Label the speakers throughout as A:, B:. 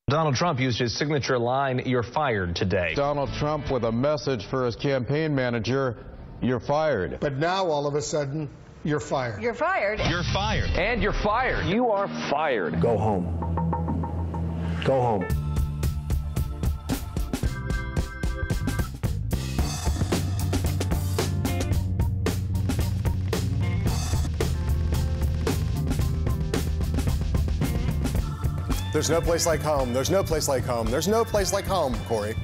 A: Donald Trump used his signature line, "You're fired," today.
B: Donald Trump with a message for his campaign manager, "You're fired."
C: But now, all of a sudden, you're fired.
D: You're fired.
A: You're fired. And you're fired.
E: You are fired. Go home. Go home.
F: There's no place like home. There's no place like home. There's no place like home, Corey.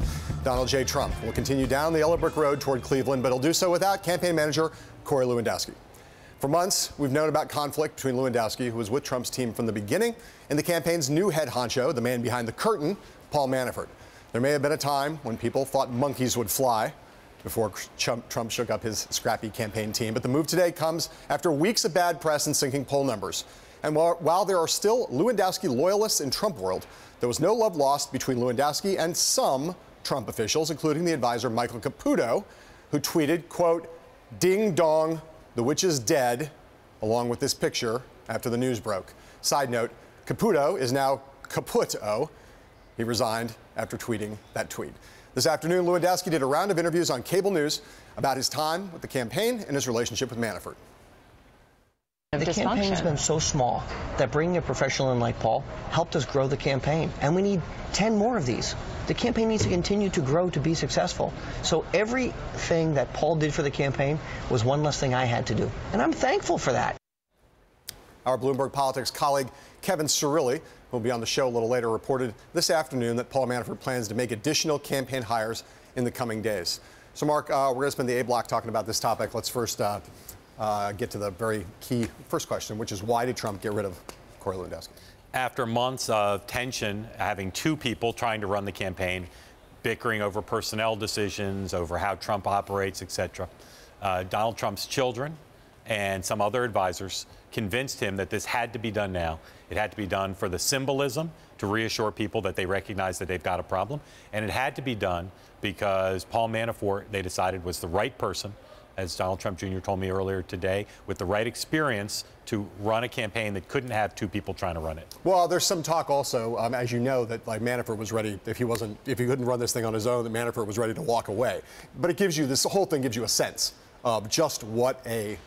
F: Donald J. Trump will continue down the yellow brick road toward Cleveland, but he'll do so without campaign manager Corey Lewandowski. For months, we've known about conflict between Lewandowski, who was with Trump's team from the beginning, and the campaign's new head honcho, the man behind the curtain, Paul Manafort. There may have been a time when people thought monkeys would fly before Trump shook up his scrappy campaign team, but the move today comes after weeks of bad press and sinking poll numbers. And while there are still Lewandowski loyalists in Trump world, there was no love lost between Lewandowski and some Trump officials, including the advisor Michael Caputo, who tweeted, quote, "Ding dong, the witch is dead," along with this picture after the news broke. Side note, Caputo is now Caputo. He resigned after tweeting that tweet. This afternoon, Lewandowski did a round of interviews on cable news about his time with the campaign and his relationship with Manafort.
G: The campaign has been so small that bringing a professional in like Paul helped us grow the campaign. And we need 10 more of these. The campaign needs to continue to grow to be successful. So everything that Paul did for the campaign was one less thing I had to do. And I'm thankful for that.
F: Our Bloomberg Politics colleague, Kevin Cirilli, who will be on the show a little later, reported this afternoon that Paul Manafort plans to make additional campaign hires in the coming days. So, Mark, we're going to spend the A block talking about this topic. Let's first get to the very key first question, which is why did Trump get rid of Corey Lewandowski?
H: After months of tension, having two people trying to run the campaign, bickering over personnel decisions, over how Trump operates, etc., Donald Trump's children and some other advisors convinced him that this had to be done now. It had to be done for the symbolism, to reassure people that they recognize that they've got a problem. And it had to be done because Paul Manafort, they decided, was the right person, as Donald Trump Jr. told me earlier today, with the right experience to run a campaign that couldn't have two people trying to run it.
F: Well, there's some talk also, as you know, that like Manafort was ready, if he couldn't run this thing on his own, that Manafort was ready to walk away. But it gives you, this whole thing gives you a sense of just what a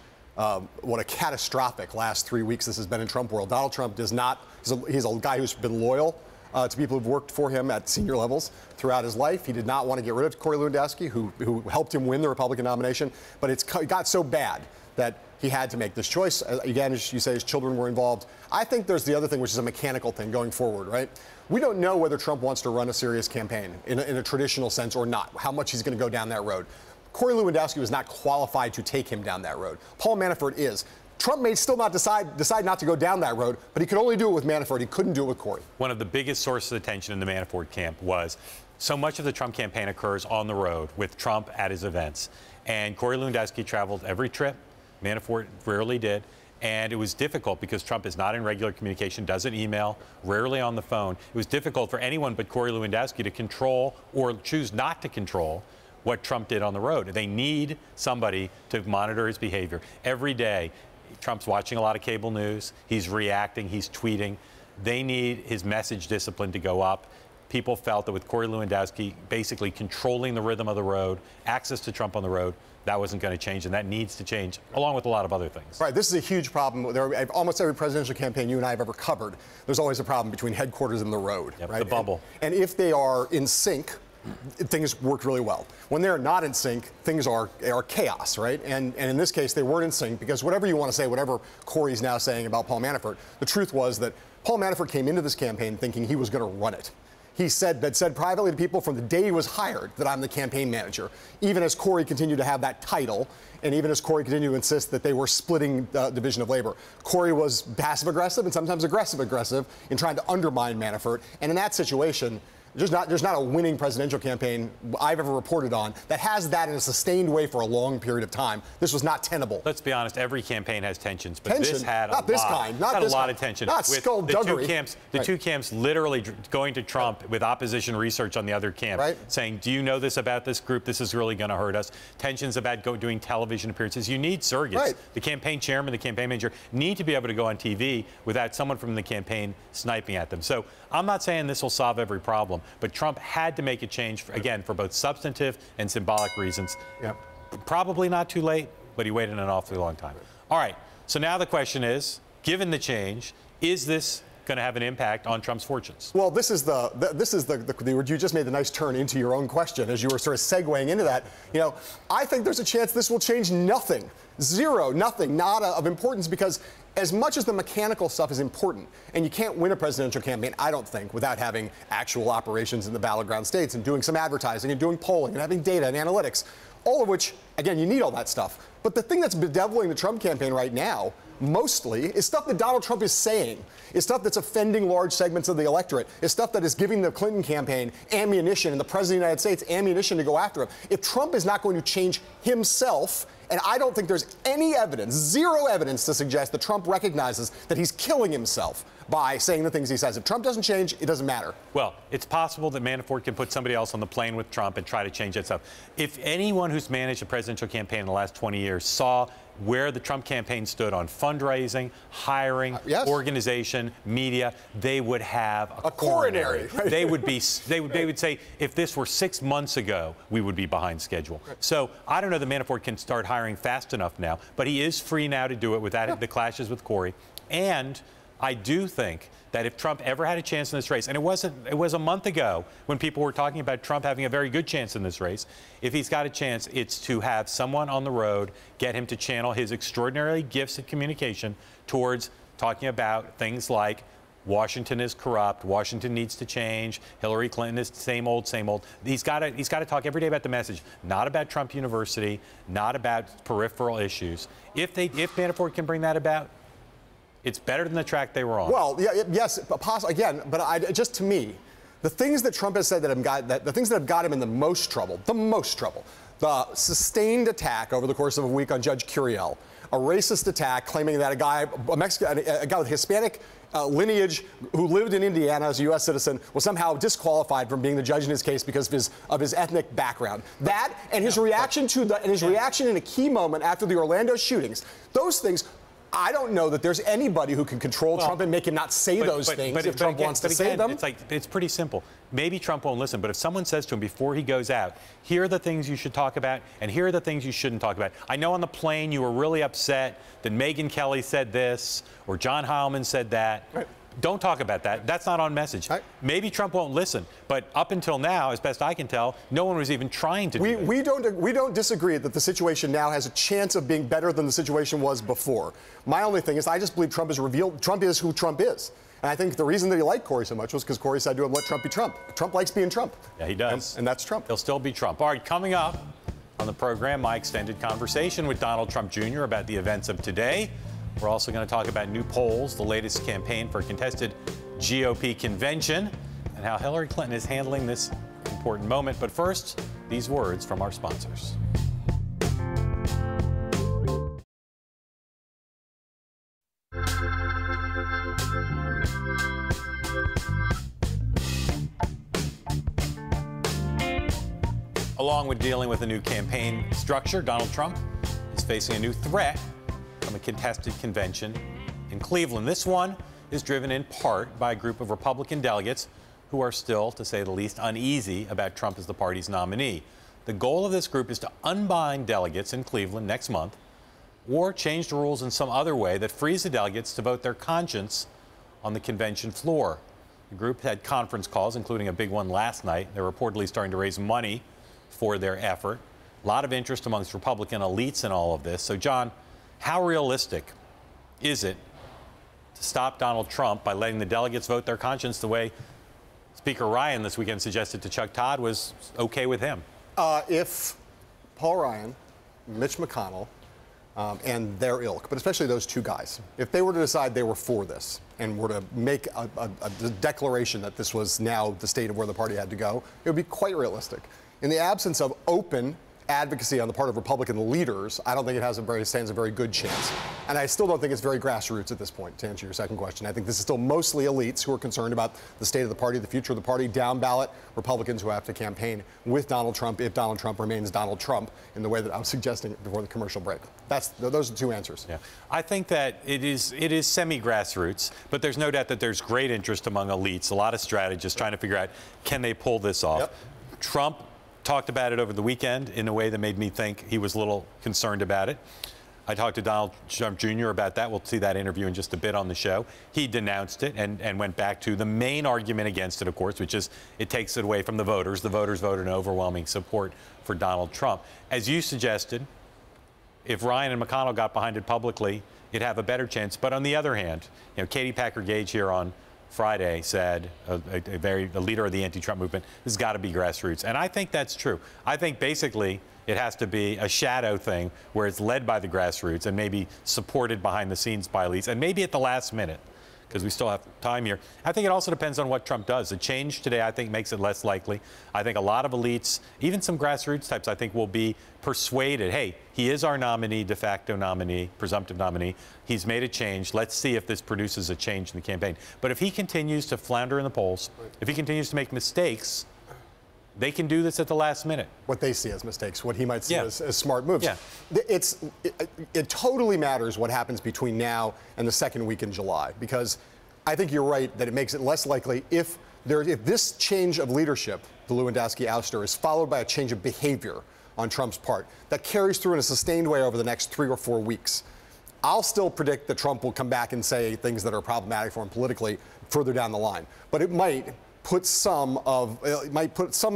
F: catastrophic last 3 weeks this has been in Trump world. Donald Trump does not, he's a guy who's been loyal to people who've worked for him at senior levels throughout his life. He did not want to get rid of Corey Lewandowski, who helped him win the Republican nomination. But it got so bad that he had to make this choice. Again, as you say, his children were involved. I think there's the other thing, which is a mechanical thing going forward, right? We don't know whether Trump wants to run a serious campaign in a traditional sense or not, how much he's going to go down that road. Corey Lewandowski was not qualified to take him down that road. Paul Manafort is. Trump may still not decide not to go down that road, but he could only do it with Manafort. He couldn't do it with Corey.
H: One of the biggest sources of tension in the Manafort camp was so much of the Trump campaign occurs on the road with Trump at his events. And Corey Lewandowski traveled every trip. Manafort rarely did. And it was difficult because Trump is not in regular communication, doesn't email, rarely on the phone. It was difficult for anyone but Corey Lewandowski to control or choose not to control what Trump did on the road. They need somebody to monitor his behavior every day. Trump's watching a lot of cable news. He's reacting. He's tweeting. They need his message discipline to go up. People felt that with Corey Lewandowski basically controlling the rhythm of the road, access to Trump on the road, that wasn't going to change, and that needs to change, along with a lot of other things.
F: Right. This is a huge problem. Almost every presidential campaign you and I have ever covered, there's always a problem between headquarters and the road.
H: Yep,
F: right?
H: The bubble.
F: And if they are in sync, things work really well. When they're not in sync, things are chaos, right? And in this case, they weren't in sync because whatever you want to say, whatever Corey's now saying about Paul Manafort, the truth was that Paul Manafort came into this campaign thinking he was going to run it. He said privately to people from the day he was hired that I'm the campaign manager, even as Corey continued to have that title, and even as Corey continued to insist that they were splitting the division of labor. Corey was passive-aggressive and sometimes aggressive in trying to undermine Manafort. And in that situation, There's not a winning presidential campaign I've ever reported on that has that in a sustained way for a long period of time. This was not tenable.
H: Let's be honest, every campaign has tensions, but this had
F: not this kind. Not
H: had
F: this
H: a lot
F: kind.
H: of tension.
F: Not
H: with
F: skullduggery.
H: The two camps literally going to Trump with opposition research on the other camp, saying, do you know this about this group? This is really going to hurt us. Tensions about doing television appearances. You need surrogates. The campaign chairman, the campaign manager need to be able to go on TV without someone from the campaign sniping at them. So I'm not saying this will solve every problem, but Trump had to make a change, again, for both substantive and symbolic reasons. Probably not too late, but he waited an awfully long time. All right, so now the question is, given the change, is this going to have an impact on Trump's fortunes?
F: Well, this is you just made the nice turn into your own question as you were sort of segueing into that. You know, I think there's a chance this will change nothing. Zero, nothing, nada of importance, because as much as the mechanical stuff is important, and you can't win a presidential campaign, I don't think, without having actual operations in the battleground states and doing some advertising and doing polling and having data and analytics, all of which, again, you need all that stuff. But the thing that's bedeviling the Trump campaign right now, mostly, is stuff that Donald Trump is saying, is stuff that's offending large segments of the electorate, is stuff that is giving the Clinton campaign ammunition and the President of the United States ammunition to go after him. If Trump is not going to change himself, and I don't think there's any evidence, zero evidence to suggest that Trump recognizes that he's killing himself by saying the things he says. If Trump doesn't change, it doesn't matter.
H: Well, it's possible that Manafort can put somebody else on the plane with Trump and try to change that stuff. If anyone who's managed a presidential campaign in the last 20 years saw where the Trump campaign stood on fundraising, hiring, organization, media, they would have a coronary. They would say, if this were 6 months ago, we would be behind schedule. So I don't know that Manafort can start hiring fast enough now, but he is free now to do it without the clashes with Corey. And I do think that if Trump ever had a chance in this race, and it was a month ago when people were talking about Trump having a very good chance in this race, if he's got a chance, it's to have someone on the road get him to channel his extraordinary gifts at communication towards talking about things like Washington is corrupt, Washington needs to change, Hillary Clinton is same old, same old. He's got to talk every day about the message, not about Trump University, not about peripheral issues. If Manafort can bring that about, it's better than the track they were on.
F: Well, yes, again, but just to me, the things that Trump has said that the things that have got him in the most trouble, the sustained attack over the course of a week on Judge Curiel, a racist attack claiming that a guy with Hispanic lineage who lived in Indiana as a U.S. citizen was somehow disqualified from being the judge in his case because of his ethnic background. That and his reaction reaction in a key moment after the Orlando shootings, those things. I don't know that there's anybody who can control Trump and make him not say those things if Trump wants to say them.
H: It's pretty simple. Maybe Trump won't listen, but if someone says to him before he goes out, here are the things you should talk about, and here are the things you shouldn't talk about. I know on the plane you were really upset that Megyn Kelly said this or John Heilemann said that. Don't talk about that. That's not on message. Maybe Trump won't listen, but up until now, as best I can tell, no one was even trying to do that.
F: We don't disagree that the situation now has a chance of being better than the situation was before. My only thing is I just believe Trump is who Trump is. And I think the reason that he liked Corey so much was because Corey said to him, let Trump be Trump. Trump likes being Trump.
H: Yeah, he does.
F: And that's Trump.
H: He'll still be Trump. All right, coming up on the program, my extended conversation with Donald Trump Jr. about the events of today. We're also going to talk about new polls, the latest campaign for a contested GOP convention, and how Hillary Clinton is handling this important moment. But first, these words from our sponsors. Along with dealing with a new campaign structure, Donald Trump is facing a new threat from a contested convention in Cleveland. This one is driven in part by a group of Republican delegates who are still, to say the least, uneasy about Trump as the party's nominee. The goal of this group is to unbind delegates in Cleveland next month or change the rules in some other way that frees the delegates to vote their conscience on the convention floor. The group had conference calls, including a big one last night. They're reportedly starting to raise money for their effort. A lot of interest amongst Republican elites in all of this. So, John, how realistic is it to stop Donald Trump by letting the delegates vote their conscience the way Speaker Ryan this weekend suggested to Chuck Todd was okay with him?
F: If Paul Ryan, Mitch McConnell, and their ilk, but especially those two guys, if they were to decide they were for this and were to make a declaration that this was now the state of where the party had to go, it would be quite realistic. In the absence of open advocacy on the part of Republican leaders, I don't think it stands a very good chance. And I still don't think it's very grassroots at this point, to answer your second question. I think this is still mostly elites who are concerned about the state of the party, the future of the party, down ballot Republicans who have to campaign with Donald Trump if Donald Trump remains Donald Trump in the way that I was suggesting before the commercial break. Those are the two answers.
H: Yeah. I think that it is semi-grassroots, but there's no doubt that there's great interest among elites, a lot of strategists trying to figure out, can they pull this off?
F: Yep.
H: Trump talked about it over the weekend in a way that made me think he was a little concerned about it. I talked to Donald Trump Jr. about that. We'll see that interview in just a bit on the show. He denounced it and went back to the main argument against it, of course, which is it takes it away from the voters. The voters voted in overwhelming support for Donald Trump. As you suggested, if Ryan and McConnell got behind it publicly, it'd have a better chance. But on the other hand, Katie Packer-Gage here on Friday said, a leader of the anti-Trump movement, this has got to be grassroots. And I think that's true. I think basically it has to be a shadow thing where it's led by the grassroots and maybe supported behind the scenes by elites and maybe at the last minute, because we still have time here. I think it also depends on what Trump does. The change today, I think, makes it less likely. I think a lot of elites, even some grassroots types, I think will be persuaded, hey, he is our nominee, de facto nominee, presumptive nominee. He's made a change. Let's see if this produces a change in the campaign. But if he continues to flounder in the polls, if he continues to make mistakes, they can do this at the last minute.
F: What they see as mistakes, what he might see as smart moves.
H: Yeah.
F: It totally matters what happens between now and the second week in July, because I think you're right that it makes it less likely if this change of leadership, the Lewandowski ouster, is followed by a change of behavior on Trump's part that carries through in a sustained way over the next 3 or 4 weeks. I'll still predict that Trump will come back and say things that are problematic for him politically further down the line, but it might put some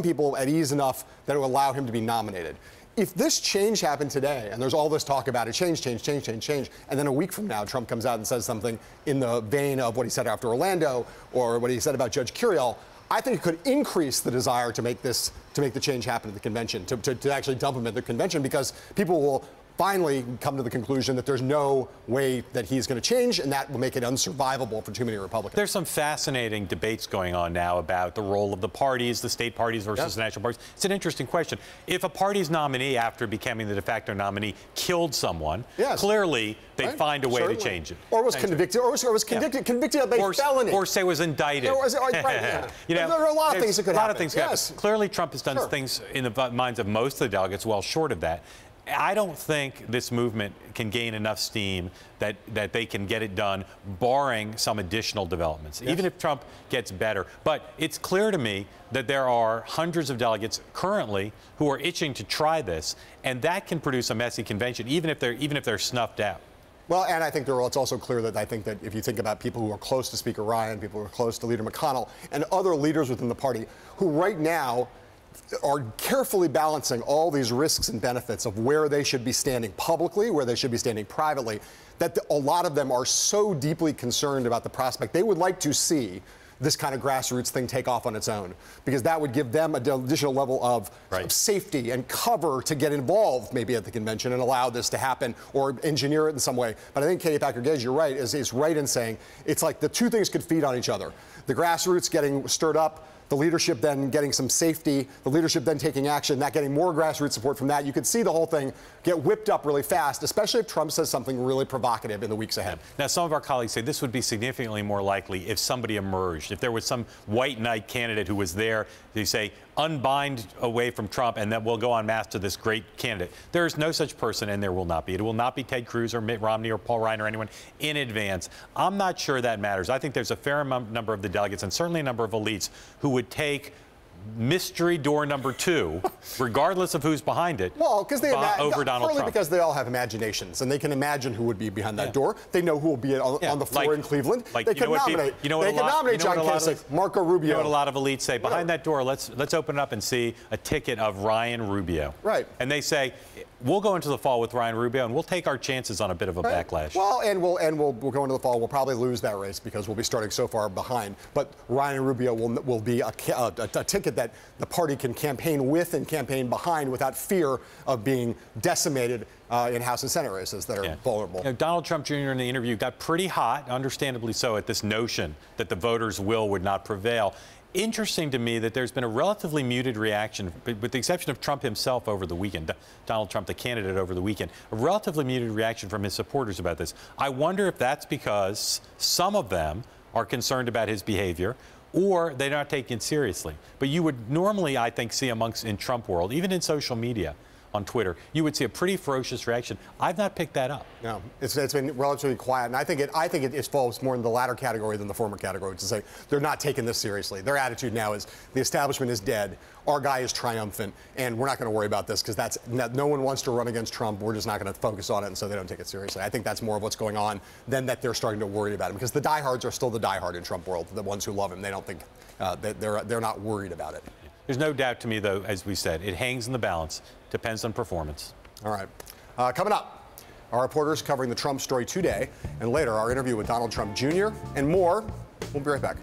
F: people at ease enough that it will allow him to be nominated. If this change happened today, and there's all this talk about it, change, and then a week from now Trump comes out and says something in the vein of what he said after Orlando or what he said about Judge Curiel, I think it could increase the desire to make the change happen at the convention, to actually dump him at the convention, because people will finally come to the conclusion that there's no way that he's going to change, and that will make it unsurvivable for too many Republicans.
H: There's some fascinating debates going on now about the role of the parties, the state parties versus the national parties. It's an interesting question. If a party's nominee, after becoming the de facto nominee, killed someone, clearly they'd find a way to change it.
F: Or was convicted, convicted of a felony.
H: Or say was indicted.
F: There are a lot of things that could happen.
H: A lot of things could happen. Clearly Trump has done things in the minds of most of the delegates well short of that. I don't think this movement can gain enough steam that they can get it done, barring some additional developments, even if Trump gets better. But it's clear to me that there are hundreds of delegates currently who are itching to try this, and that can produce a messy convention, even if they're snuffed out.
F: Well, and I think it's also clear that I think that if you think about people who are close to Speaker Ryan, people who are close to Leader McConnell, and other leaders within the party who right now are carefully balancing all these risks and benefits of where they should be standing publicly, where they should be standing privately, that a lot of them are so deeply concerned about the prospect. They would like to see this kind of grassroots thing take off on its own, because that would give them an additional level of safety and cover to get involved maybe at the convention and allow this to happen or engineer it in some way. But I think Katie Packer-Gage, you're right, is right in saying it's like the two things could feed on each other. The grassroots getting stirred up, the leadership then getting some safety, the leadership then taking action, not getting more grassroots support from that. You could see the whole thing get whipped up really fast, especially if Trump says something really provocative in the weeks ahead.
H: Now, some of our colleagues say this would be significantly more likely if somebody emerged, if there was some white knight candidate who was there, they say, unbind away from Trump, and then we'll go en masse to this great candidate. There is no such person, and there will not be. It will not be Ted Cruz or Mitt Romney or Paul Ryan or anyone in advance. I'm not sure that matters. I think there's a fair number of the delegates, and certainly a number of elites, who would take mystery door number 2, regardless of who's behind it, over Donald Trump.
F: Because they all have imaginations, and they can imagine who would be behind that door. They know who will be on the floor in Cleveland. They can nominate. They can nominate John Kasich, Marco Rubio.
H: You know what a lot of elites say? Behind that door, let's open it up and see a ticket of Ryan Rubio.
F: Right.
H: And they say, we'll go into the fall with Ryan Rubio, and we'll take our chances on a bit of a backlash.
F: Well, and we'll go into the fall. We'll probably lose that race because we'll be starting so far behind. But Ryan Rubio will be a ticket that the party can campaign with and campaign behind without fear of being decimated in House and Senate races that are vulnerable.
H: You know, Donald Trump Jr. in the interview got pretty hot, understandably so, at this notion that the voters' will would not prevail. Interesting to me that there's been a relatively muted reaction, with the exception of Trump himself over the weekend, Donald Trump, the candidate, over the weekend, a relatively muted reaction from his supporters about this. I wonder if that's because some of them are concerned about his behavior, or they're not taking it seriously. But you would normally, I think, see in Trump world, even in social media, on Twitter, you would see a pretty ferocious reaction. I've not picked that up.
F: No, it's been relatively quiet, and I think it falls more in the latter category than the former category, to say they're not taking this seriously. Their attitude now is the establishment is dead, our guy is triumphant, and we're not going to worry about this because no one wants to run against Trump. We're just not going to focus on it, and so they don't take it seriously. I think that's more of what's going on than that they're starting to worry about him, because the diehards are still the diehard in Trump world, the ones who love him. They don't think they're not worried about it.
H: There's no doubt to me, though, as we said, it hangs in the balance. Depends on performance.
F: All right. Coming up, our reporters covering the Trump story today, and later our interview with Donald Trump Jr. and more. We'll be right back.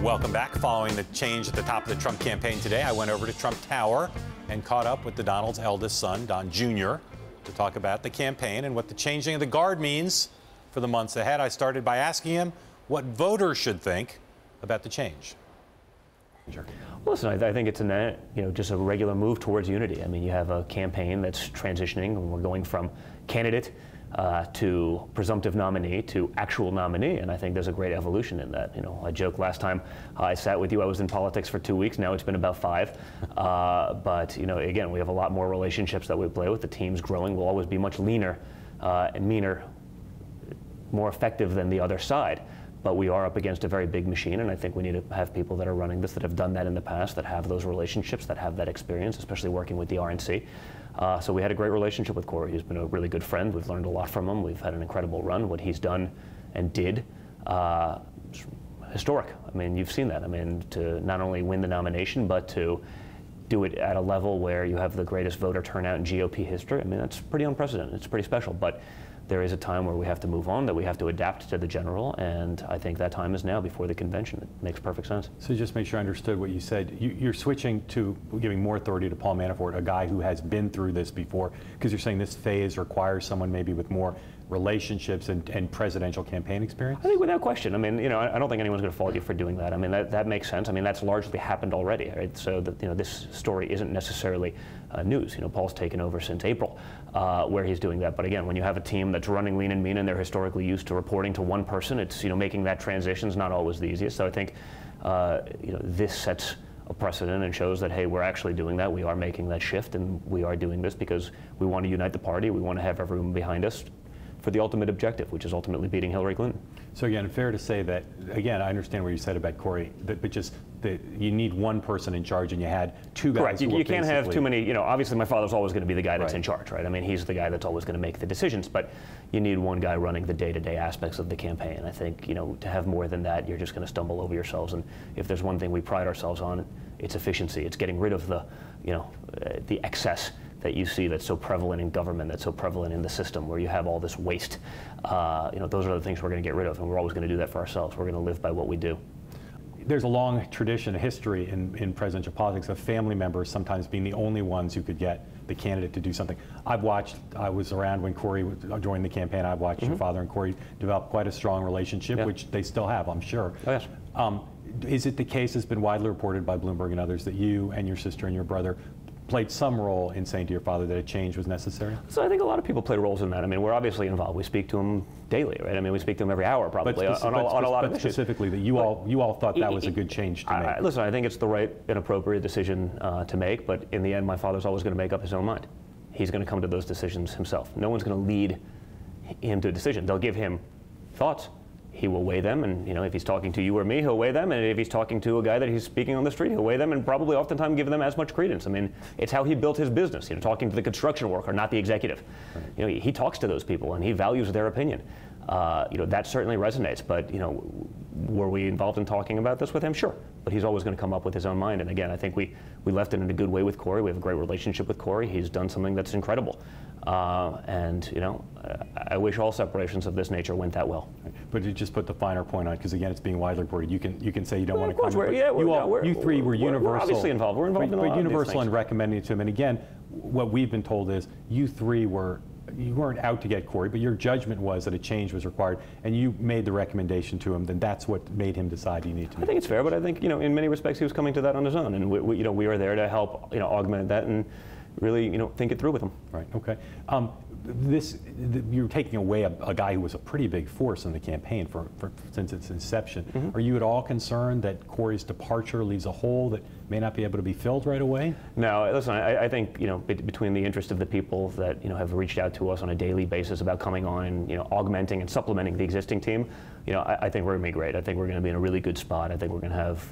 H: Welcome back. Following the change at the top of the Trump campaign today, I went over to Trump Tower and caught up with Donald's eldest son, Don Jr., to talk about the campaign and what the changing of the guard means for the months ahead. I started by asking him what voters should think about the change. Sure.
D: Listen, I think it's just a regular move towards unity. I mean, you have a campaign that's transitioning, and we're going from candidate to presumptive nominee to actual nominee, and I think there's a great evolution in that. You know, I joked last time I sat with you, I was in politics for 2 weeks. Now it's been about 5. But you know, again, we have a lot more relationships that we play with. The team's growing. We'll always be much leaner and meaner, more effective than the other side. But we are up against a very big machine, and I think we need to have people that are running this, that have done that in the past, that have those relationships, that have that experience, especially working with the RNC. So we had a great relationship with Corey. He's been a really good friend. We've learned a lot from him. We've had an incredible run. What he's done and did, historic. I mean, you've seen that. I mean, to not only win the nomination, but to do it at a level where you have the greatest voter turnout in GOP history. I mean, that's pretty unprecedented. It's pretty special. But there is a time where we have to move on, that we have to adapt to the general, and I think that time is now, before the convention. It makes perfect sense.
H: So just make sure I understood what you said. You're switching to giving more authority to Paul Manafort, a guy who has been through this before, because you're saying this phase requires someone maybe with more relationships and presidential campaign experience?
D: I think without question. I mean, you know, I don't think anyone's going to fault you for doing that. I mean, that makes sense. I mean, that's largely happened already, right? So that, you know, this story isn't necessarily news. You know, Paul's taken over since April, where he's doing that. But again, when you have a team that's running lean and mean, and they're historically used to reporting to one person, it's, you know, making that transition is not always the easiest. So I think, you know, this sets a precedent and shows that, hey, we're actually doing that. We are making that shift, and we are doing this because we want to unite the party. We want to have everyone behind us for the ultimate objective, which is ultimately beating Hillary Clinton.
H: So again, fair to say that, again, I understand what you said about Corey, but just that you need one person in charge, and you had 2 guys.
D: Correct. You can't have too many, you know, obviously my father's always going to be the guy that's in charge, right? I mean, he's the guy that's always going to make the decisions, but you need one guy running the day-to-day aspects of the campaign. I think, you know, to have more than that, you're just going to stumble over yourselves, and if there's one thing we pride ourselves on, it's efficiency. It's getting rid of the, you know, the excess that you see that's so prevalent in government, that's so prevalent in the system, where you have all this waste. You know, those are the things we're going to get rid of, and we're always going to do that for ourselves. We're going to live by what we do.
H: There's a long tradition, a history in presidential politics of family members sometimes being the only ones who could get the candidate to do something. I was around when Corey joined the campaign. I've watched your father and Corey develop quite a strong relationship, which they still have, I'm sure.
D: Oh, yes.
H: Is it the case, has been widely reported by Bloomberg and others, that you and your sister and your brother played some role in saying to your father that a change was necessary?
D: So I think a lot of people play roles in that. I mean, we're obviously involved. We speak to him daily, right? I mean, we speak to him every hour probably on a lot of issues.
H: Specifically, that you all thought that was a good change to make.
D: Listen, I think it's the right and appropriate decision to make, but in the end, my father's always going to make up his own mind. He's going to come to those decisions himself. No one's going to lead him to a decision. They'll give him thoughts. he will weigh them, and if he's talking to you or me, he'll weigh them, and if he's talking to a guy that he's speaking on the street, he'll weigh them, and probably oftentimes give them as much credence. I mean, it's how he built his business. Talking to the construction worker, not the executive. Right. He talks to those people, and he values their opinion. That certainly resonates. But were we involved in talking about this with him? Sure. But he's always going to come up with his own mind. And again, I think we left it in a good way with Corey. We have a great relationship with Corey. He's done something that's incredible. I wish all separations of this nature went that well.
H: But to just put the finer point on it, because again, it's being widely reported. You can say you don't want to comment.
D: You
H: three were universal.
D: We're obviously involved. We're involved in a lot of these
H: universal
D: things.
H: in recommending it to him. And again, what we've been told is you three you weren't out to get Corey, but your judgment was that a change was required, and you made the recommendation to him. Then that's what made him decide you need to.
D: I think it's fair, but I think in many respects he was coming to that on his own, and we were there to help augment that and really think it through with him.
H: Right. Okay. You're taking away a guy who was a pretty big force in the campaign since its inception. Mm-hmm. Are you at all concerned that Corey's departure leaves a hole that may not be able to be filled right away? No,
D: listen, I think between the interest of the people that have reached out to us on a daily basis about coming on and augmenting and supplementing the existing team, I think we're going to be great. I think we're going to be in a really good spot. I think we're going to have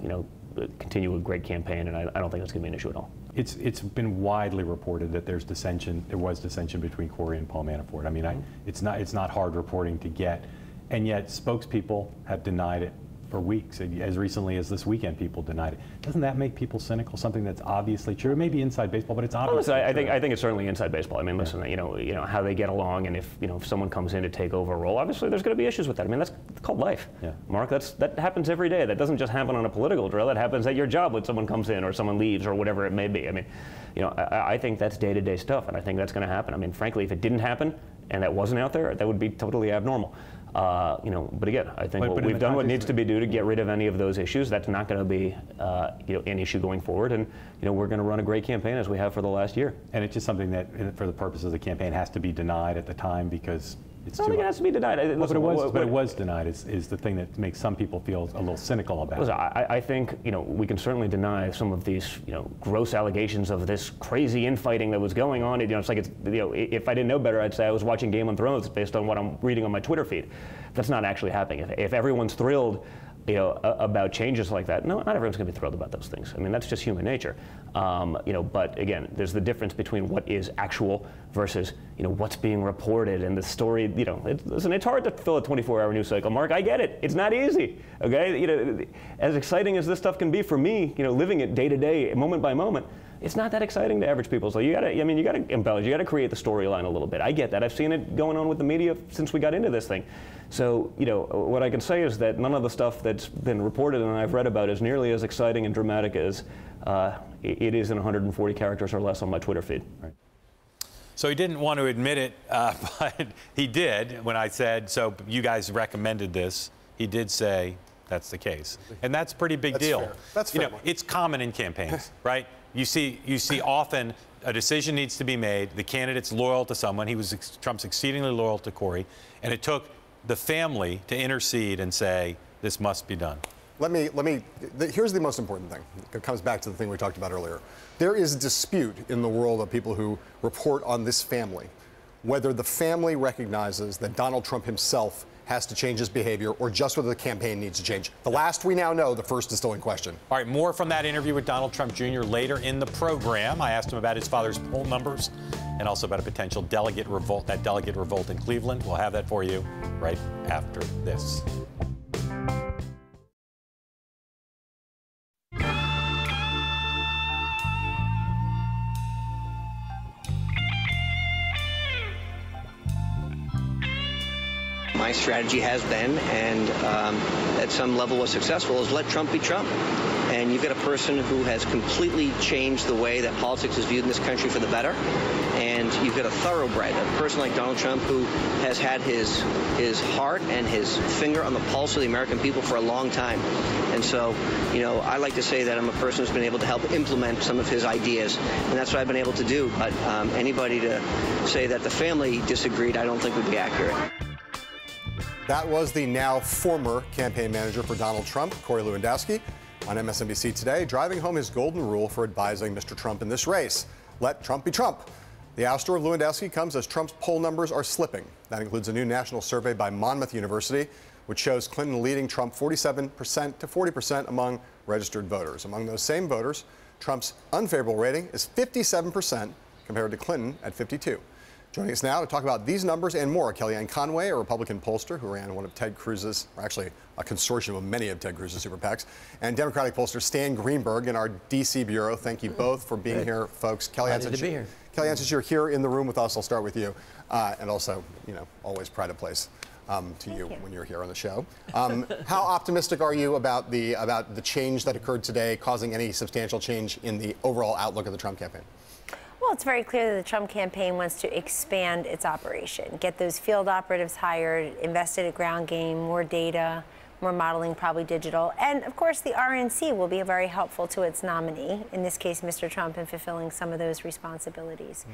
D: continue a great campaign, and I don't think that's going to be an issue at all.
H: It's been widely reported that there was dissension between Corey and Paul Manafort. I mean, it's not hard reporting to get, and yet spokespeople have denied it for weeks. As recently as this weekend, people denied it. Doesn't that make people cynical? Something that's obviously true. It may be inside baseball, but it's obviously true.
D: I think it's certainly inside baseball. I mean, listen, how they get along, and if someone comes in to take over a role, obviously there's going to be issues with that. I mean, that's called life. Yeah. Mark, that happens every day. That doesn't just happen on a political drill. That happens at your job when someone comes in or someone leaves or whatever it may be. I mean, I think that's day-to-day stuff, and I think that's going to happen. I mean, frankly, if it didn't happen and that wasn't out there, that would be totally abnormal. But again, I think we've done what needs to be done to get rid of any of those issues. That's not going to be an issue going forward, and we're going to run a great campaign as we have for the last year.
H: And it's just something that, for the purposes of the campaign, has to be denied at the time because it's too.
D: I don't think it has to be denied.
H: But it was denied. Is the thing that makes some people feel a little cynical about it.
D: I think we can certainly deny some of these gross allegations of this crazy infighting that was going on. It's like if I didn't know better, I'd say I was watching Game of Thrones based on what I'm reading on my Twitter feed. That's not actually happening. If everyone's thrilled about changes like that, no, not everyone's going to be thrilled about those things. I mean, that's just human nature. But again, there's the difference between what is actual versus what's being reported and the story. Listen, it's hard to fill a 24-hour news cycle, Mark. I get it. It's not easy. Okay, as exciting as this stuff can be for me, living it day to day, moment by moment, it's not that exciting to average people. So you gotta embellish. You gotta create the storyline a little bit. I get that. I've seen it going on with the media since we got into this thing. So what I can say is that none of the stuff that's been reported and I've read about is nearly as exciting and dramatic as it is in 140 characters or less on my Twitter feed.
H: Right. So he didn't want to admit it, but he did when I said, so you guys recommended this. He did say that's the case, and that's a pretty big deal.
F: Fair. That's fair.
H: It's common in campaigns, right? You see often a decision needs to be made. The candidate's loyal to someone. Trump's exceedingly loyal to Corey, and it took the family to intercede and say this must be done.
F: Here's the most important thing. It comes back to the thing we talked about earlier. There is a dispute in the world of people who report on this family, whether the family recognizes that Donald Trump himself has to change his behavior or just whether the campaign needs to change. The last we now know, the first is still in question.
H: All right, more from that interview with Donald Trump Jr. later in the program. I asked him about his father's poll numbers and also about a potential delegate revolt in Cleveland. We'll have that for you right after this.
G: My strategy has been, and at some level was successful, is let Trump be Trump. And you've got a person who has completely changed the way that politics is viewed in this country for the better. And you've got a thoroughbred, a person like Donald Trump who has had his heart and his finger on the pulse of the American people for a long time. And so, I like to say that I'm a person who's been able to help implement some of his ideas. And that's what I've been able to do. But anybody to say that the family disagreed, I don't think would be accurate.
F: That was the now former campaign manager for Donald Trump, Corey Lewandowski, on MSNBC today, driving home his golden rule for advising Mr. Trump in this race. Let Trump be Trump. The ouster of Lewandowski comes as Trump's poll numbers are slipping. That includes a new national survey by Monmouth University, which shows Clinton leading Trump 47% to 40% among registered voters. Among those same voters, Trump's unfavorable rating is 57% compared to Clinton at 52%. Joining us now to talk about these numbers and more, Kellyanne Conway, a Republican pollster who ran one of Ted Cruz's, or actually a consortium of many of Ted Cruz's super PACs, and Democratic pollster Stan Greenberg in our D.C. bureau. Thank you both for being here, folks. Kellyanne, since you're here in the room with us, I'll start with you. And also, always pride of place to you when you're here on the show. How optimistic are you about the change that occurred today, causing any substantial change in the overall outlook of the Trump campaign?
I: Well, it's very clear that the Trump campaign wants to expand its operation, get those field operatives hired, invest in a ground game, more data, more modeling, probably digital. And, of course, the RNC will be very helpful to its nominee, in this case, Mr. Trump, in fulfilling some of those responsibilities.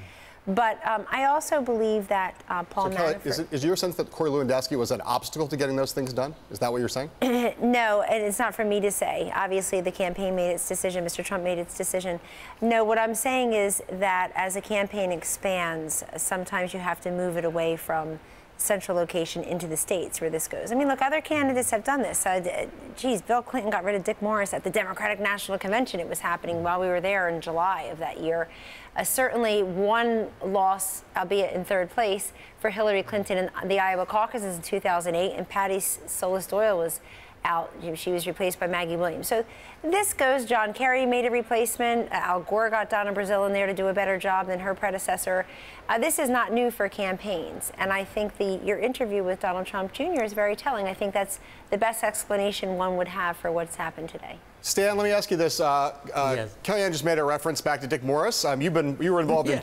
I: But I also believe that Paul Manafort...
F: Is your sense that Corey Lewandowski was an obstacle to getting those things done? Is that what you're saying?
I: No, and it's not for me to say. Obviously, the campaign made its decision. Mr. Trump made its decision. No, what I'm saying is that as a campaign expands, sometimes you have to move it away from central location into the states where this goes. I mean, look, other candidates have done this. Geez, Bill Clinton got rid of Dick Morris at the Democratic National Convention. It was happening while we were there in July of that year. Certainly one loss, albeit in third place, for Hillary Clinton in the Iowa caucuses in 2008, and Patty Solis Doyle was out. She was replaced by Maggie Williams. So this goes. John Kerry made a replacement. Al Gore got Donna Brazile in there to do a better job than her predecessor. This is not new for campaigns, and I think your interview with Donald Trump Jr. is very telling. I think that's the best explanation one would have for what's happened today.
F: Stan, let me ask you this.
J: Yes.
F: Kellyanne just made a reference back to Dick Morris. You were involved in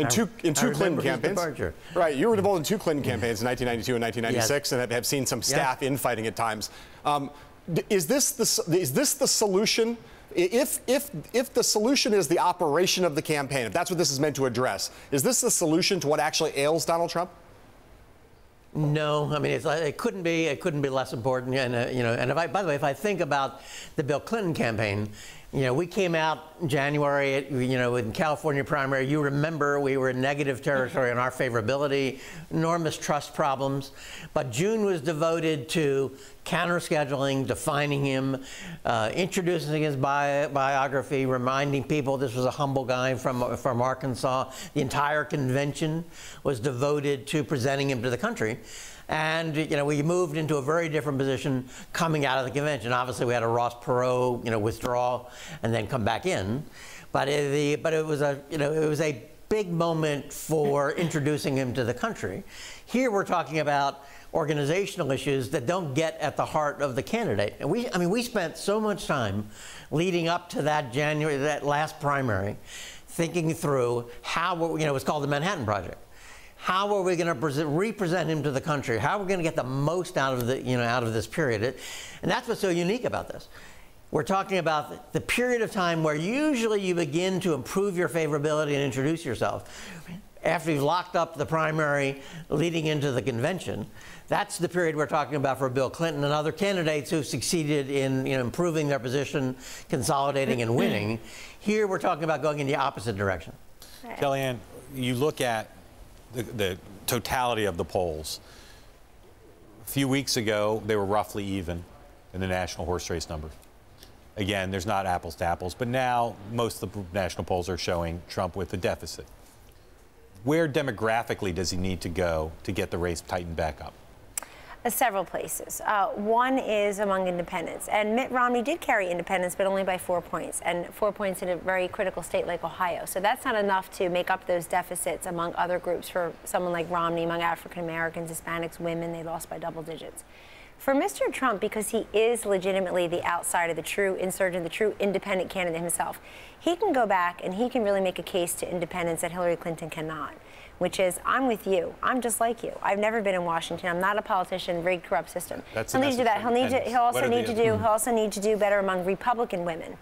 F: two Clinton campaigns. Right. You were involved in two Clinton campaigns in 1992 and 1996, and have seen some staff infighting at times. Is this the solution? If the solution is the operation of the campaign, if that's what this is meant to address, is this the solution to what actually ails Donald Trump?
J: No, I mean it couldn't be less important. And and by the way, if I think about the Bill Clinton campaign, we came out in January, in California primary. You remember we were in negative territory on our favorability, enormous trust problems. But June was devoted to counter-scheduling, defining him, introducing his biography, reminding people this was a humble guy from Arkansas. The entire convention was devoted to presenting him to the country. And, we moved into a very different position coming out of the convention. Obviously, we had a Ross Perot, withdrawal and then come back in. But it was a big moment for introducing him to the country. Here we're talking about organizational issues that don't get at the heart of the candidate. And we spent so much time leading up to that last primary, thinking through how, it was called the Manhattan Project. How are we going to represent him to the country? How are we going to get the most out of this period? And that's what's so unique about this. We're talking about the period of time where usually you begin to improve your favorability and introduce yourself. After you've locked up the primary leading into the convention, that's the period we're talking about for Bill Clinton and other candidates who succeeded in improving their position, consolidating and winning. Here we're talking about going in the opposite direction.
H: Kellyanne, you look at the totality of the polls. A few weeks ago, they were roughly even in the national horse race number. Again, there's not apples to apples, but now most of the national polls are showing Trump with a deficit. Where demographically does he need to go to get the race tightened back up?
I: Several places. One is among independents. And Mitt Romney did carry independents, but only by 4 points, and 4 points in a very critical state like Ohio. So that's not enough to make up those deficits among other groups. For someone like Romney, among African Americans, Hispanics, women, they lost by double digits. For Mr. Trump, because he is legitimately the outsider, the true insurgent, the true independent candidate himself, he can go back and he can really make a case to independents that Hillary Clinton cannot, which is, I'm with you. I'm just like you. I've never been in Washington. I'm not a politician, rigged, corrupt system. He'll need to do that. He'll also need to do better among Republican women.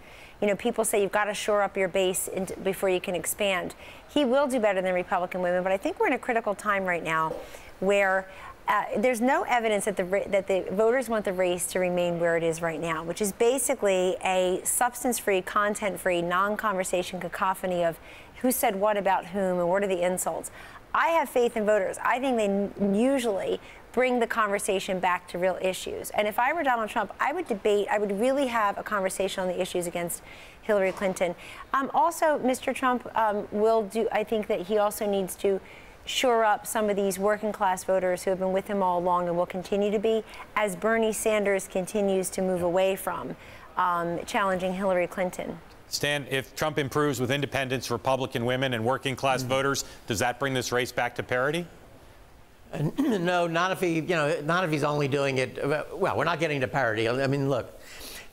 I: People say you've got to shore up your base before you can expand. He will do better than Republican women, but I think we're in a critical time right now where there's no evidence that the voters want the race to remain where it is right now, which is basically a substance-free, content-free, non-conversation cacophony of who said what about whom and what are the insults. I have faith in voters. I think they usually bring the conversation back to real issues. And if I were Donald Trump, I would debate, I would really have a conversation on the issues against Hillary Clinton. Also, Mr. Trump I think that he also needs to shore up some of these working class voters who have been with him all along and will continue to be, as Bernie Sanders continues to move away from challenging Hillary Clinton.
H: Stan, if Trump improves with independents, Republican women, and working class voters, does that bring this race back to parity?
J: No, not if not if he's only doing it. Well, we're not getting to parity. I mean, look.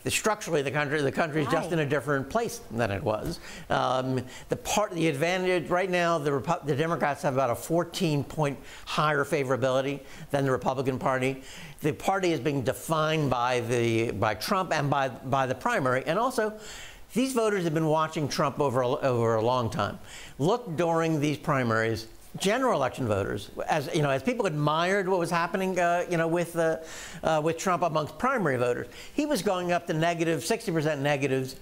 J: Structurally, the country is just in a different place than it was. The advantage right now, the Democrats have about a 14-point higher favorability than the Republican Party. The party is being defined by Trump and by the primary, and also these voters have been watching Trump over a long time. Look during these primaries. General election voters, as people admired what was happening, with Trump amongst primary voters, he was going up to negative 60% negatives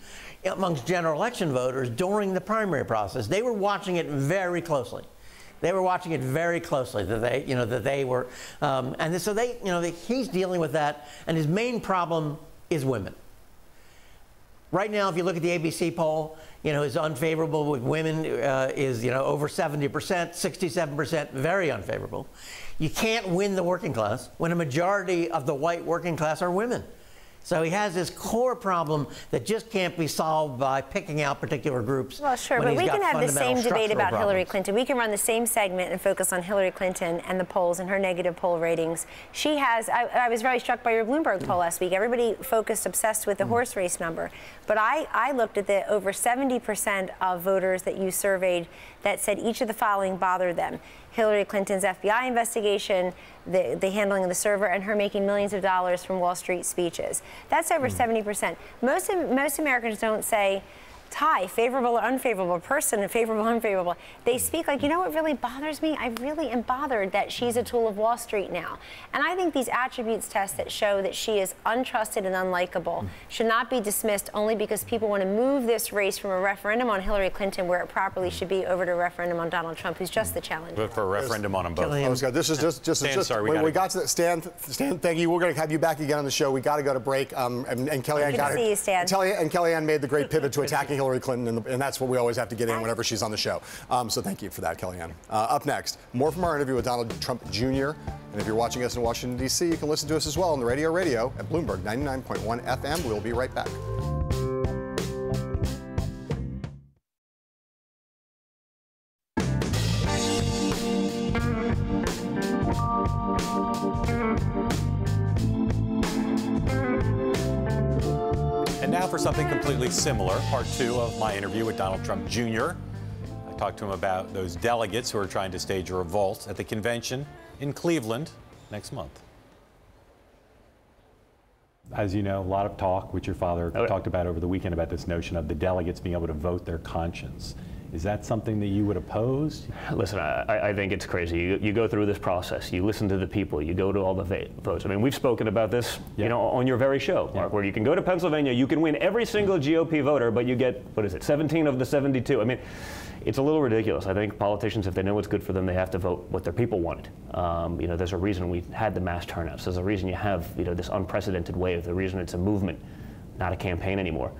J: amongst general election voters during the primary process. They were watching it very closely. They were watching it very closely. He's dealing with that, and his main problem is women. Right now, if you look at the ABC poll, is unfavorable with women is over 70%, 67%, very unfavorable. You can't win the working class when a majority of the white working class are women. So he has this core problem that just can't be solved by picking out particular groups.
I: Well, sure, but we can have the same debate about Hillary Clinton. We can run the same segment and focus on Hillary Clinton and the polls and her negative poll ratings. She has, I was very struck by your Bloomberg poll last week. Everybody obsessed with the horse race number. But I looked at the over 70% of voters that you surveyed that said each of the following bothered them. Hillary Clinton's FBI investigation, the handling of the server, and her making millions of dollars from Wall Street speeches. That's over 70%. Most Americans don't say, tie, favorable or unfavorable, person, favorable or unfavorable. They speak like, what really bothers me? I really am bothered that she's a tool of Wall Street now. And I think these attributes tests that show that she is untrusted and unlikable should not be dismissed only because people want to move this race from a referendum on Hillary Clinton, where it properly should be, over to a referendum on Donald Trump, who's just the challenger.
H: Vote for a referendum on them both.
F: This is just
H: Stan, sorry,
F: we got to Stan, thank you. We're going to have you back again on the show. We got to go to break. And Kellyanne got
I: see you, Stan.
F: And Kellyanne made the great pivot to attacking Hillary Clinton, and that's what we always have to get in whenever she's on the show. So thank you for that, Kellyanne. Up next, more from our interview with Donald Trump Jr. And if you're watching us in Washington, D.C., you can listen to us as well on the radio at Bloomberg 99.1 FM. We'll be right back.
H: And now for something completely similar, part 2 of my interview with Donald Trump Jr. I talked to him about those delegates who are trying to stage a revolt at the convention in Cleveland next month.
K: As you know, a lot of talk, which your father talked about over the weekend, about this notion of the delegates being able to vote their conscience. Is that something that you would oppose?
D: Listen, I think it's crazy. You go through this process, you listen to the people, you go to all the votes. I mean, we've spoken about this, on your very show, Mark, where you can go to Pennsylvania, you can win every single GOP voter, but you get, 17 of the 72. I mean, it's a little ridiculous. I think politicians, if they know what's good for them, they have to vote what their people wanted. There's a reason we had the mass turnouts. There's a reason you have, this unprecedented wave. The reason it's a movement, not a campaign anymore.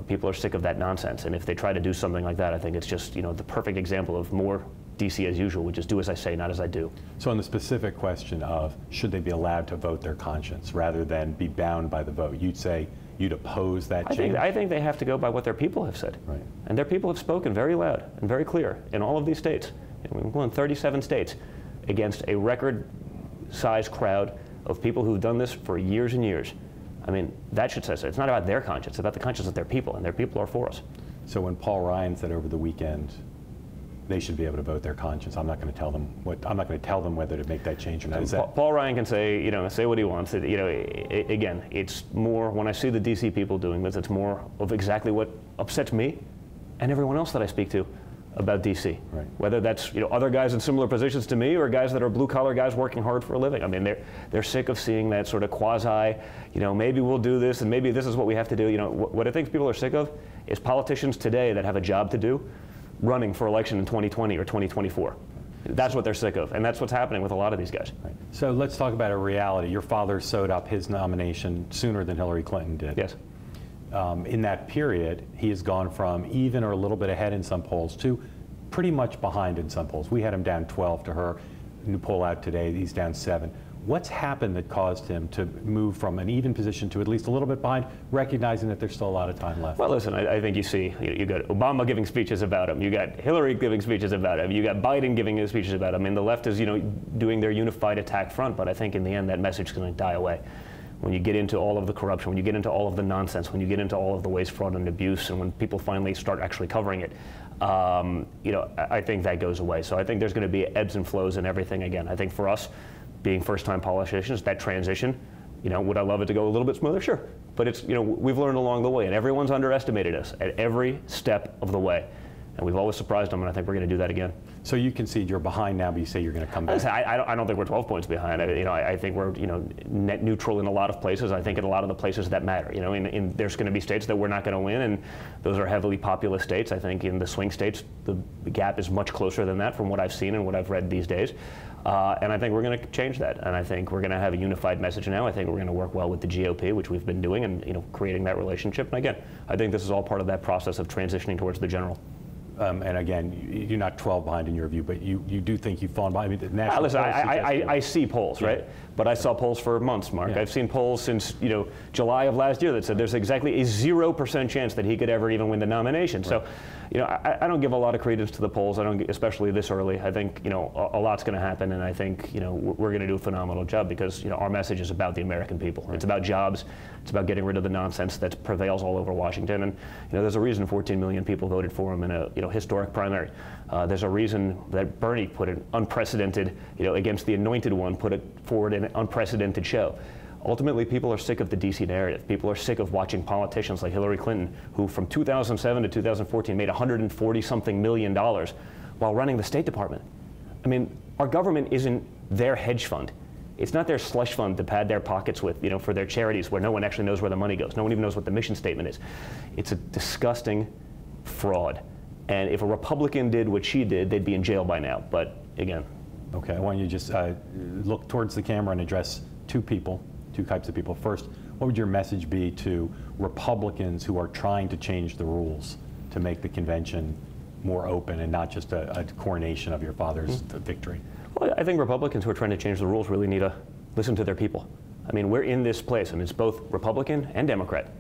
D: People are sick of that nonsense, and if they try to do something like that, I think it's just, the perfect example of more DC as usual, which is do as I say, not as I do.
K: So on the specific question of should they be allowed to vote their conscience rather than be bound by the vote, you'd say you'd oppose that change?
D: I think they have to go by what their people have said.
K: Right.
D: And their people have spoken very loud and very clear in all of these states. And we've won 37 states against a record-sized crowd of people who've done this for years and years. I mean, that should say so. It's not about their conscience, it's about the conscience of their people, and their people are for us.
K: So when Paul Ryan said over the weekend they should be able to vote their conscience, I'm not going to tell them whether to make that change or not. Is that
D: Paul Ryan can say, say what he wants. Again, it's more, when I see the DC people doing this, it's more of exactly what upsets me and everyone else that I speak to about DC.
K: Right.
D: Whether that's other guys in similar positions to me or guys that are blue-collar guys working hard for a living. I mean, they're sick of seeing that sort of quasi, maybe we'll do this and maybe this is what we have to do. What I think people are sick of is politicians today that have a job to do running for election in 2020 or 2024. That's what they're sick of, and that's what's happening with a lot of these guys.
K: Right. So let's talk about a reality. Your father sewed up his nomination sooner than Hillary Clinton did.
D: Yes.
K: In that period, he has gone from even or a little bit ahead in some polls to pretty much behind in some polls. We had him down 12 to her. New poll out today, he's down 7. What's happened that caused him to move from an even position to at least a little bit behind, recognizing that there's still a lot of time left?
D: Well, listen, I think you see, you got Obama giving speeches about him, you got Hillary giving speeches about him, you got Biden giving speeches about him, and the left is, doing their unified attack front, but I think in the end that message is going to die away. When you get into all of the corruption, when you get into all of the nonsense, when you get into all of the waste, fraud, and abuse, and when people finally start actually covering it, I think that goes away. So I think there's going to be ebbs and flows in everything again. I think for us, being first-time politicians, that transition, would I love it to go a little bit smoother? Sure. But it's, we've learned along the way, and everyone's underestimated us at every step of the way. And we've always surprised them, and I think we're going to do that again.
K: So you concede you're behind now, but you say you're going to come back.
D: I don't think we're 12 points behind. I think we're net neutral in a lot of places. I think in a lot of the places that matter. There's going to be states that we're not going to win, and those are heavily populous states. I think in the swing states, the gap is much closer than that from what I've seen and what I've read these days. And I think we're going to change that. And I think we're going to have a unified message now. I think we're going to work well with the GOP, which we've been doing, and creating that relationship. And again, I think this is all part of that process of transitioning towards the general.
K: And again, you're not 12 behind in your view, but you do think you've fallen behind. I mean, the national
D: listen, I see polls, right? But I saw polls for months, Mark.
K: Yeah.
D: I've seen polls since July of last year that said there's exactly a 0% chance that he could ever even win the nomination. Right. So, I don't give a lot of credence to the polls. I don't, especially this early. I think a lot's going to happen, and I think we're going to do a phenomenal job because our message is about the American people. Right. It's about jobs. It's about getting rid of the nonsense that prevails all over Washington. And there's a reason 14 million people voted for him in a historic primary. There's a reason that Bernie put an unprecedented, against the anointed one, put it forward in an unprecedented show. Ultimately, people are sick of the DC narrative. People are sick of watching politicians like Hillary Clinton, who from 2007 to 2014 made $140-something million while running the State Department. I mean, our government isn't their hedge fund. It's not their slush fund to pad their pockets with, for their charities where no one actually knows where the money goes. No one even knows what the mission statement is. It's a disgusting fraud. And if a Republican did what she did, they'd be in jail by now. But again.
K: Okay, I want you to just look towards the camera and address two types of people. First, what would your message be to Republicans who are trying to change the rules to make the convention more open and not just a coronation of your father's victory?
D: Well, I think Republicans who are trying to change the rules really need to listen to their people. I mean, we're in this place, and it's both Republican and Democrat.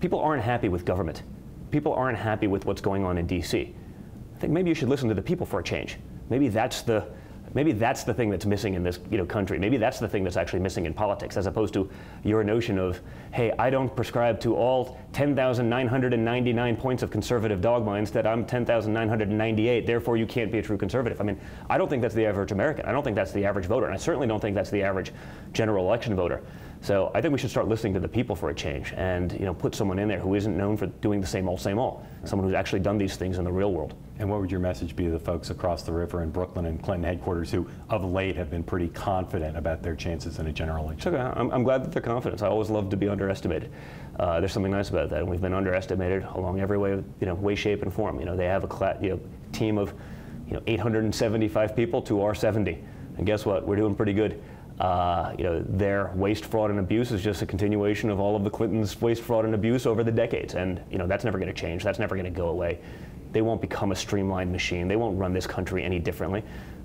D: People aren't happy with government. People aren't happy with what's going on in D.C. I think maybe you should listen to the people for a change. Maybe that's the thing that's missing in this country. Maybe that's the thing that's actually missing in politics, as opposed to your notion of, hey, I don't prescribe to all 10,999 points of conservative dogma. Instead, I'm 10,998. Therefore, you can't be a true conservative. I mean, I don't think that's the average American. I don't think that's the average voter. And I certainly don't think that's the average general election voter. So I think we should start listening to the people for a change and put someone in there who isn't known for doing the same old, someone who's actually done these things in the real world.
K: And what would your message be to the folks across the river in Brooklyn and Clinton headquarters who of late have been pretty confident about their chances in a general election?
D: Okay. I'm glad that they're confident. I always love to be underestimated. There's something nice about that, and we've been underestimated along every way, way, shape, and form. They have a team of 875 people to our 70, and guess what? We're doing pretty good. Their waste, fraud, and abuse is just a continuation of all of the Clintons' waste, fraud, and abuse over the decades. And, that's never going to change. That's never going to go away. They won't become a streamlined machine. They won't run this country any differently.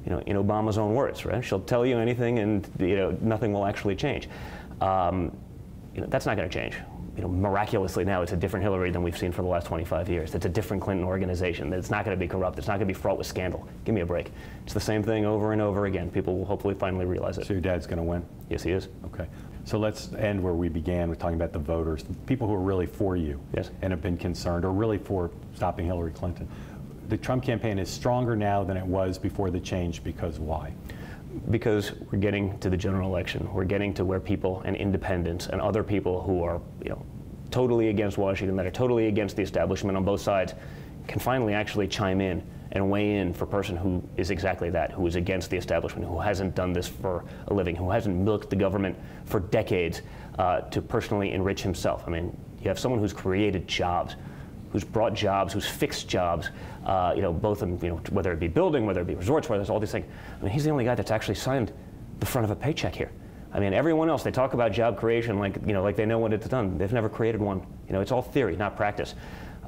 D: In Obama's own words, right? She'll tell you anything and, nothing will actually change. That's not going to change. Miraculously now it's a different Hillary than we've seen for the last 25 years. It's a different Clinton organization. It's not going to be corrupt. It's not going to be fraught with scandal. Give me a break. It's the same thing over and over again. People will hopefully finally realize it.
K: So your dad's going to win?
D: Yes, he is.
K: Okay. So let's end where we began with talking about the voters, the people who are really for you and have been concerned or really for stopping Hillary Clinton. The Trump campaign is stronger now than it was before the change because why?
D: Because we're getting to the general election. We're getting to where people and independents and other people who are, totally against Washington, that are totally against the establishment on both sides, can finally actually chime in and weigh in for a person who is exactly that, who is against the establishment, who hasn't done this for a living, who hasn't milked the government for decades to personally enrich himself. I mean, you have someone who's created jobs, who's brought jobs, who's fixed jobs, both in, whether it be building, whether it be resorts, whether it's all these things. I mean, he's the only guy that's actually signed the front of a paycheck here. I mean, everyone else, they talk about job creation like they know what it's done. They've never created one. It's all theory, not practice.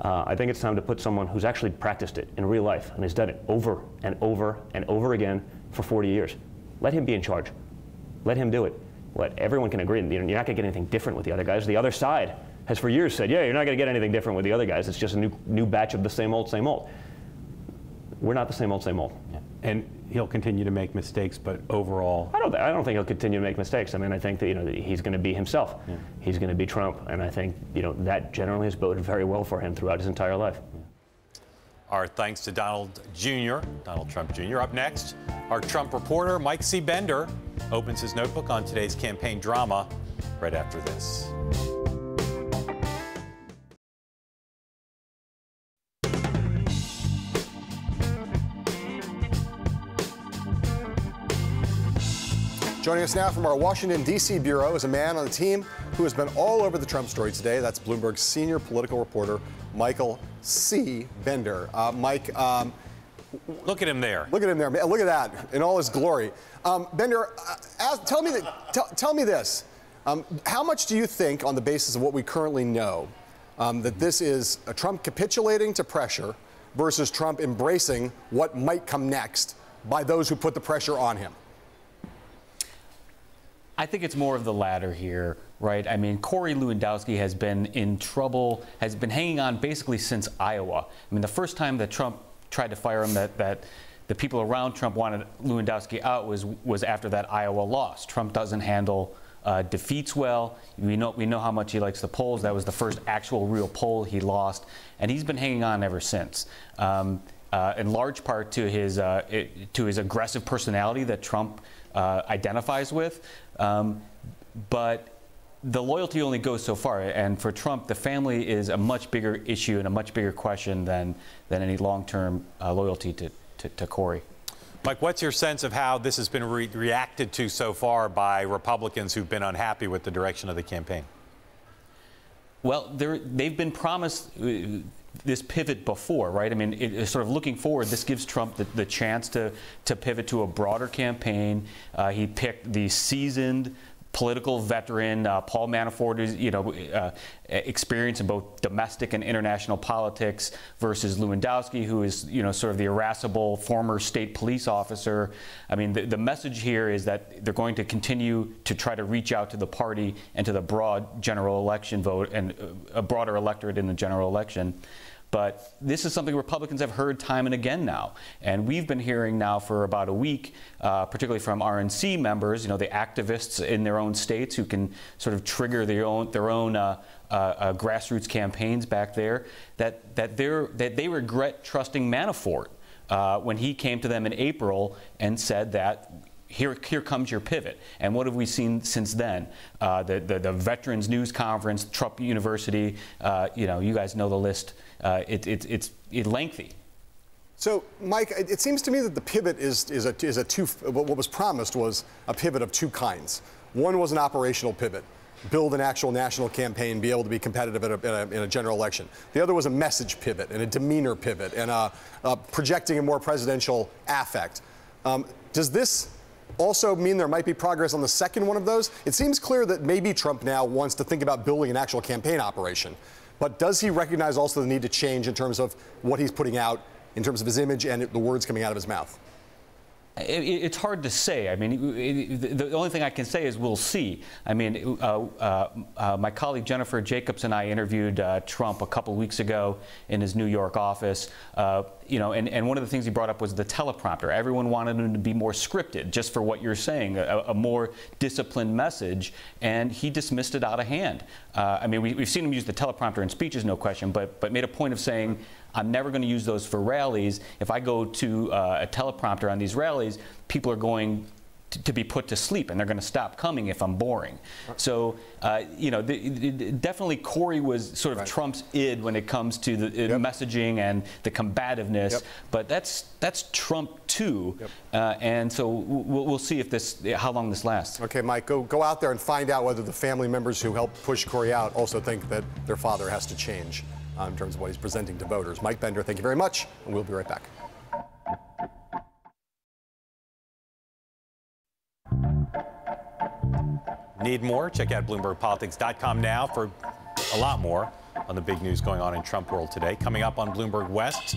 D: I think it's time to put someone who's actually practiced it in real life and has done it over and over and over again for 40 years. Let him be in charge. Let him do it. Everyone can agree. You're not going to get anything different with the other guys. The other side has for years said, yeah, you're not going to get anything different with the other guys. It's just a new batch of the same old, same old. We're not the same old, same old.
K: Yeah. And he'll continue to make mistakes, but overall,
D: I don't think he'll continue to make mistakes. I mean, I think that he's going to be himself. Yeah. He's going to be Trump, and I think that generally has boded very well for him throughout his entire life. Yeah.
H: Our thanks to Donald Trump Jr. Up next, our Trump reporter Mike C. Bender opens his notebook on today's campaign drama right after this.
F: Joining us now from our Washington, D.C. bureau is a man on the team who has been all over the Trump story today. That's Bloomberg's senior political reporter, Michael C. Bender. Mike,
H: look at him there.
F: Look at him there. Look at that in all his glory. Bender, tell me this. How much do you think, on the basis of what we currently know, that this is a Trump capitulating to pressure versus Trump embracing what might come next by those who put the pressure on him?
L: I think it's more of the latter here, right? I mean, Corey Lewandowski has been in trouble, has been hanging on basically since Iowa. I mean, the first time that Trump tried to fire him, that the people around Trump wanted Lewandowski out was after that Iowa loss. Trump doesn't handle defeats well. We know how much he likes the polls. That was the first actual real poll he lost, and he's been hanging on ever since. In large part to his aggressive personality that Trump identifies with. But the loyalty only goes so far, and for Trump, the family is a much bigger issue and a much bigger question than any long-term loyalty to Corey.
H: Mike, what's your sense of how this has been reacted to so far by Republicans who've been unhappy with the direction of the campaign?
L: Well, they've been promised this pivot before, right? I mean, sort of looking forward, this gives Trump the chance to pivot to a broader campaign. He picked the seasoned political veteran, Paul Manafort, who's, experience in both domestic and international politics, versus Lewandowski, who is, sort of the irascible former state police officer. I mean, the message here is that they're going to continue to try to reach out to the party and to the broad general election vote and a broader electorate in the general election. But this is something Republicans have heard time and again now. And we've been hearing now for about a week, particularly from RNC members, the activists in their own states who can sort of trigger their own grassroots campaigns back there, that they regret trusting Manafort when he came to them in April and said that here comes your pivot. And what have we seen since then? The Veterans News Conference, Trump University, you guys know the list. It's lengthy.
F: So, Mike, it seems to me that the pivot what was promised was a pivot of two kinds. One was an operational pivot, build an actual national campaign, be able to be competitive in a general election. The other was a message pivot and a demeanor pivot and projecting a more presidential affect. Does this also mean there might be progress on the second one of those? It seems clear that maybe Trump now wants to think about building an actual campaign operation. But does he recognize also the need to change in terms of what he's putting out, in terms of his image and the words coming out of his mouth?
L: It's hard to say. I mean, the only thing I can say is we'll see. I mean, my colleague Jennifer Jacobs and I interviewed Trump a couple weeks ago in his New York office. And one of the things he brought up was the teleprompter. Everyone wanted him to be more scripted, just for what you're saying, a more disciplined message, and he dismissed it out of hand. I mean, we've seen him use the teleprompter in speeches, no question, but made a point of saying, I'm never going to use those for rallies. If I go to a teleprompter on these rallies, people are going to be put to sleep, and they're going to stop coming if I'm boring. So, definitely Corey was sort of Trump's id when it comes to the messaging and the combativeness. But that's Trump too, and so we'll see if how long this lasts.
F: Okay, Mike, go out there and find out whether the family members who helped push Corey out also think that their father has to change. in terms of what he's presenting to voters. Mike Bender, thank you very much, and we'll be right back.
H: Need more? Check out BloombergPolitics.com now for a lot more on the big news going on in Trump world today. Coming up on Bloomberg West,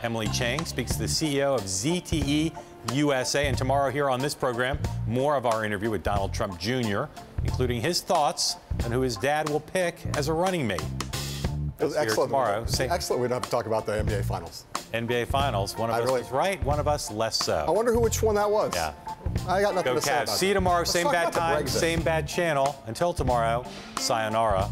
H: Emily Chang speaks to the CEO of ZTE USA. And tomorrow here on this program, more of our interview with Donald Trump Jr., including his thoughts on who his dad will pick as a running mate.
F: It was excellent.
H: Tomorrow.
F: Excellent. We don't have to talk about the NBA Finals.
H: NBA Finals. One of us was right, one of us less so.
F: I wonder which one that was.
H: Yeah.
F: I got nothing
H: Go
F: to say
H: Cavs.
F: about
H: See you tomorrow.
F: Let's
H: same
F: talk
H: bad
F: about the
H: time,
F: Brexit.
H: same bad channel. Until tomorrow, sayonara.